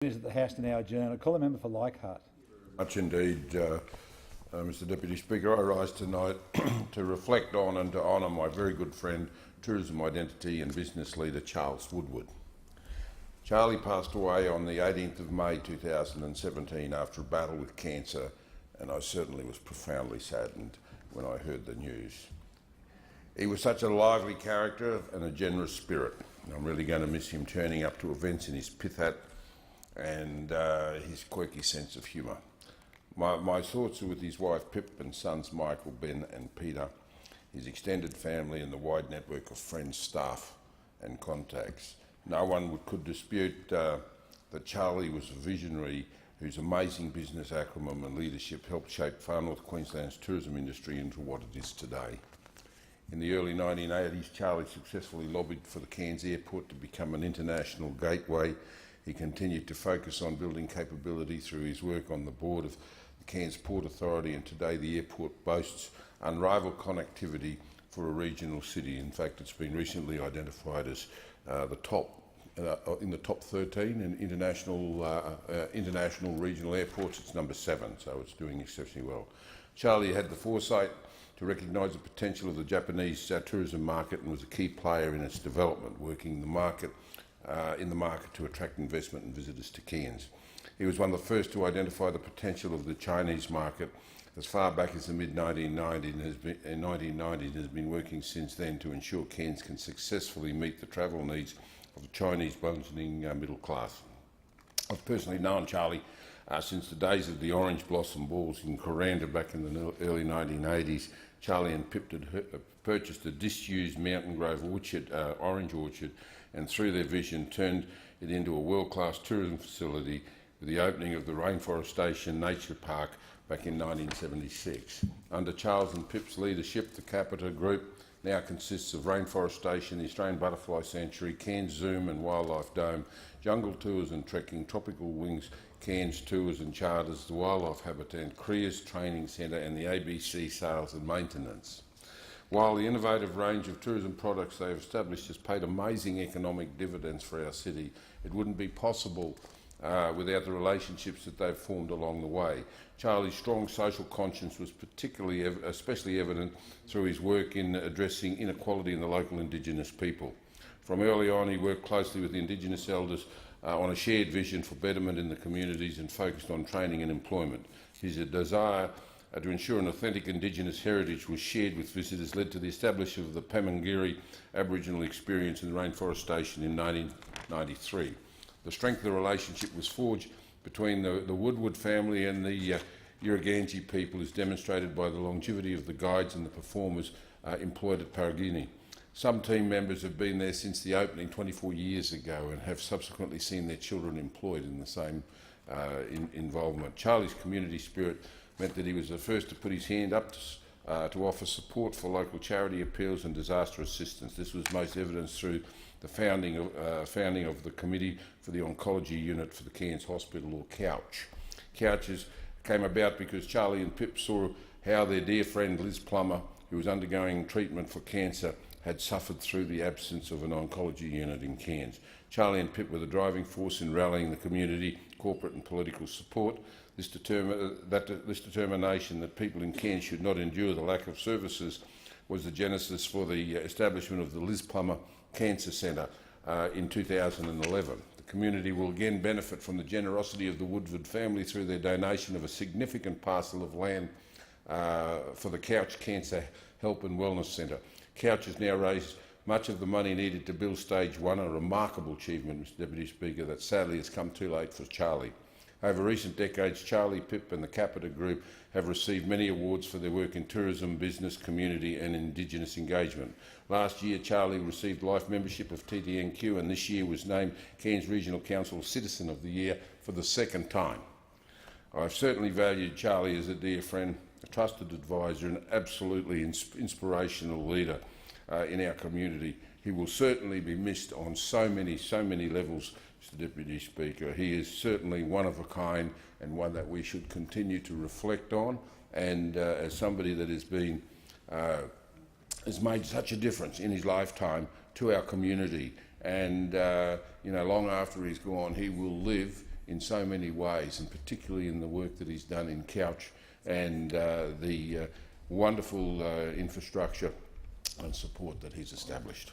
Is at the House to now adjourn. I call the member for Leichhardt. Much indeed, Mr Deputy Speaker. I rise tonight to reflect on and to honour my very good friend, tourism identity and business leader Charles Woodward. Charlie passed away on the 18th of May 2017 after a battle with cancer, and I certainly was profoundly saddened when I heard the news. He was such a lively character and a generous spirit. I'm really going to miss him turning up to events in his pith hat and his quirky sense of humour. My thoughts are with his wife Pip and sons Michael, Ben and Peter, his extended family and the wide network of friends, staff and contacts. No one could dispute that Charlie was a visionary whose amazing business acumen and leadership helped shape Far North Queensland's tourism industry into what it is today. In the early 1980s, Charlie successfully lobbied for the Cairns Airport to become an international gateway. He continued to focus on building capability through his work on the board of the Cairns Port Authority, and today the airport boasts unrivalled connectivity for a regional city. In fact, it's been recently identified as in the top 13 in international regional airports. It's number 7, so it's doing exceptionally well. Charlie had the foresight to recognise the potential of the Japanese tourism market and was a key player in its development, working in the market to attract investment and visitors to Cairns. He was one of the first to identify the potential of the Chinese market as far back as the mid-1990s and has been working since then to ensure Cairns can successfully meet the travel needs of the Chinese burgeoning middle class. I've personally known Charlie since the days of the orange blossom balls in Coranda back in the early 1980s. Charlie and Pip had purchased a disused Mountain Grove orange orchard, and through their vision turned it into a world-class tourism facility with the opening of the Rainforestation Nature Park back in 1976. Under Charles and Pip's leadership, the Capita Group now consists of Rainforestation, the Australian Butterfly Sanctuary, Cairns Zoom and Wildlife Dome, Jungle Tours and Trekking, Tropical Wings, Cairns Tours and Charters, the Wildlife Habitat, Creers Training Centre and the ABC Sales and Maintenance. While the innovative range of tourism products they have established has paid amazing economic dividends for our city, it wouldn't be possible without the relationships that they've formed along the way. Charlie's strong social conscience was especially evident through his work in addressing inequality in the local Indigenous people. From early on, he worked closely with the Indigenous elders on a shared vision for betterment in the communities and focused on training and employment. His desire to ensure an authentic Indigenous heritage was shared with visitors led to the establishment of the Pamangiri Aboriginal experience in the Rainforestation in 1993. The strength of the relationship was forged between the Woodward family and the Yuraganji people is demonstrated by the longevity of the guides and the performers employed at Paragini. Some team members have been there since the opening 24 years ago and have subsequently seen their children employed in the same involvement. Charlie's community spirit meant that he was the first to put his hand up to offer support for local charity appeals and disaster assistance. This was most evidenced through the founding of the Committee for the Oncology Unit for the Cairns Hospital, or COUCH. COUCHes came about because Charlie and Pip saw how their dear friend Liz Plummer, who was undergoing treatment for cancer, had suffered through the absence of an oncology unit in Cairns. Charlie and Pip were the driving force in rallying the community, corporate and political support. This determination that people in Cairns should not endure the lack of services was the genesis for the establishment of the Liz Plummer Cancer Centre in 2011. The community will again benefit from the generosity of the Woodward family through their donation of a significant parcel of land for the Couch Cancer Help and Wellness Centre. Couch has now raised much of the money needed to build Stage 1, a remarkable achievement, Mr Deputy Speaker, that sadly has come too late for Charlie. Over recent decades, Charlie, Pip and the Capita Group have received many awards for their work in tourism, business, community and Indigenous engagement. Last year, Charlie received life membership of TTNQ, and this year was named Cairns Regional Council Citizen of the Year for the second time. I've certainly valued Charlie as a dear friend, a trusted advisor and absolutely inspirational leader in our community. He will certainly be missed on so many levels, Mr Deputy Speaker. He is certainly one of a kind and one that we should continue to reflect on, and as somebody that has made such a difference in his lifetime to our community, and long after he's gone, he will live in so many ways, and particularly in the work that he's done in Couch and the wonderful infrastructure and support that he's established.